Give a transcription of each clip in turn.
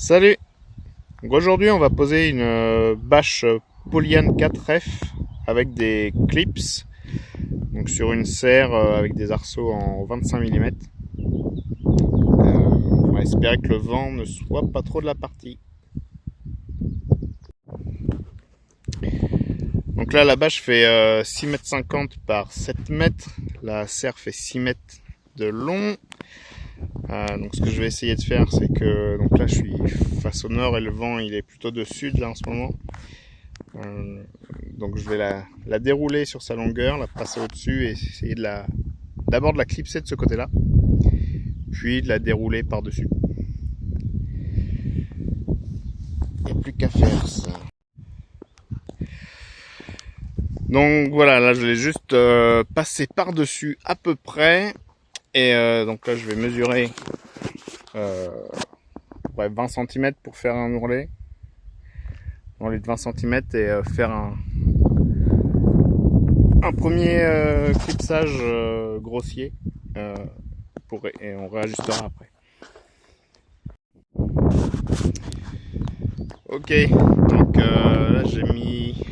Salut! Donc aujourd'hui on va poser une bâche Polyane 4F avec des clips, donc sur une serre avec des arceaux en 25 mm. On va espérer que le vent ne soit pas trop de la partie. Donc là la bâche fait 6,50 m par 7 m, la serre fait 6 m de long. Donc ce que je vais essayer de faire, c'est que donc là je suis face au nord et le vent il est plutôt de sud là en ce moment. Donc je vais la dérouler sur sa longueur, la passer au-dessus et essayer d'abord de la clipser de ce côté-là, puis de la dérouler par-dessus. Il n'y a plus qu'à faire ça. Donc voilà, là je l'ai juste passé par-dessus à peu près. Et donc là je vais mesurer 20 cm pour faire un ourlet de 20 cm et faire un premier clipsage grossier et on réajustera après. Ok, donc là j'ai mis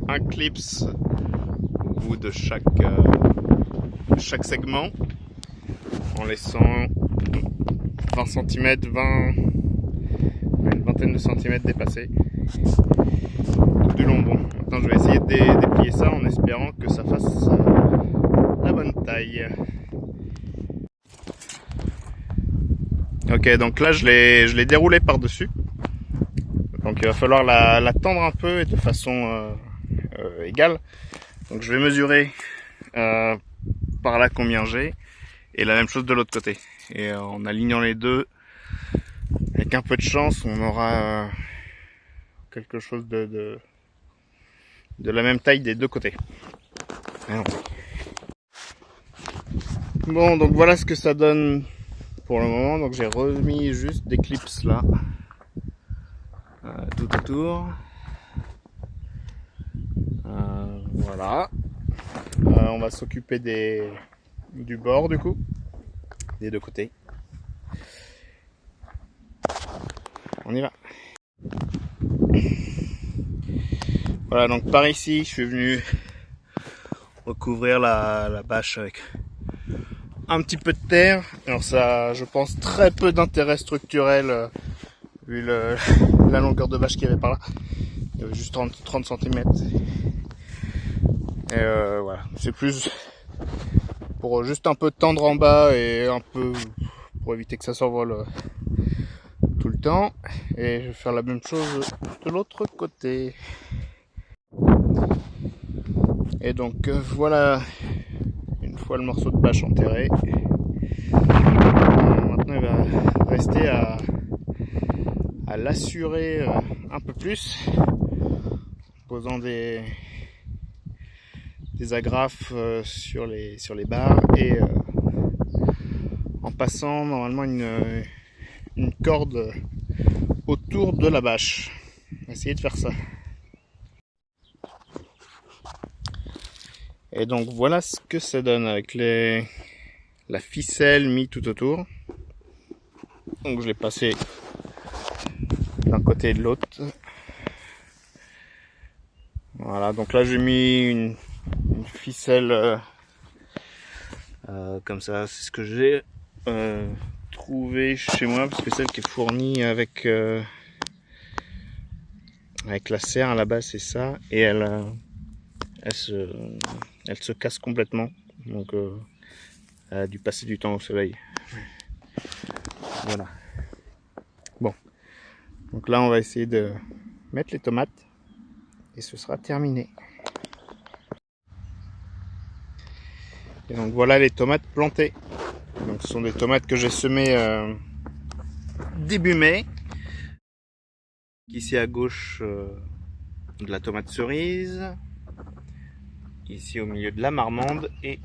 un clips au bout de chaque segment en laissant 20 cm, une vingtaine de centimètres dépassés tout du long. Bon, maintenant je vais essayer de déplier ça en espérant que ça fasse la bonne taille. Ok, donc là je l'ai déroulé par dessus, donc il va falloir la tendre un peu et de façon égale. Donc je vais mesurer par là combien j'ai et la même chose de l'autre côté, et en alignant les deux avec un peu de chance on aura quelque chose de la même taille des deux côtés. Alors. Bon, donc voilà ce que ça donne pour le moment. Donc j'ai remis juste des clips là tout autour. Voilà. On va s'occuper du bord du coup, des deux côtés. On y va. Voilà, donc par ici, je suis venu recouvrir la bâche avec un petit peu de terre. Alors ça, je pense, très peu d'intérêt structurel vu la longueur de bâche qu'il y avait par là. Il y avait juste 30 cm. Et voilà, c'est plus pour juste un peu tendre en bas et un peu pour éviter que ça s'envole tout le temps. Et je vais faire la même chose de l'autre côté. Et donc voilà, une fois le morceau de bâche enterré, maintenant il va rester à l'assurer un peu plus, en posant des agrafes sur les barres et en passant normalement une corde autour de la bâche. On va essayer de faire ça. Et donc voilà ce que ça donne avec la ficelle mise tout autour. Donc je l'ai passé d'un côté et de l'autre. Voilà, donc là j'ai mis une ficelle comme ça, c'est ce que j'ai trouvé chez moi, parce que celle qui est fournie avec la serre à la base c'est ça, et elle se casse complètement, donc elle a dû passer du temps au soleil. Voilà. Bon, donc là on va essayer de mettre les tomates et ce sera terminé. Et donc voilà les tomates plantées. Donc ce sont des tomates que j'ai semées début mai. Ici à gauche de la tomate cerise, ici au milieu de la marmande et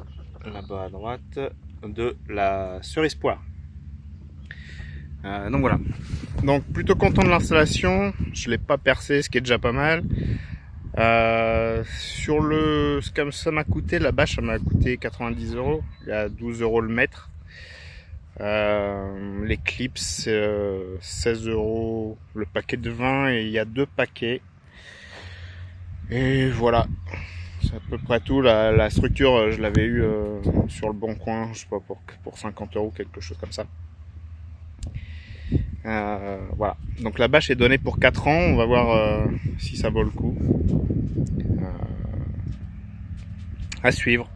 là-bas à droite de la cerise poire. Donc voilà. Donc plutôt content de l'installation. Je l'ai pas percé, ce qui est déjà pas mal. Sur ce que ça m'a coûté, la bâche ça m'a coûté 90 €. Il y a 12 € le mètre. Les clips, c'est 16 € le paquet de 20 et il y a 2 paquets. Et voilà, c'est à peu près tout. La structure, je l'avais eu sur le bon coin, je sais pas, pour 50 €, quelque chose comme ça. Voilà, donc la bâche est donnée pour 4 ans, on va voir si ça vaut le coup. À suivre.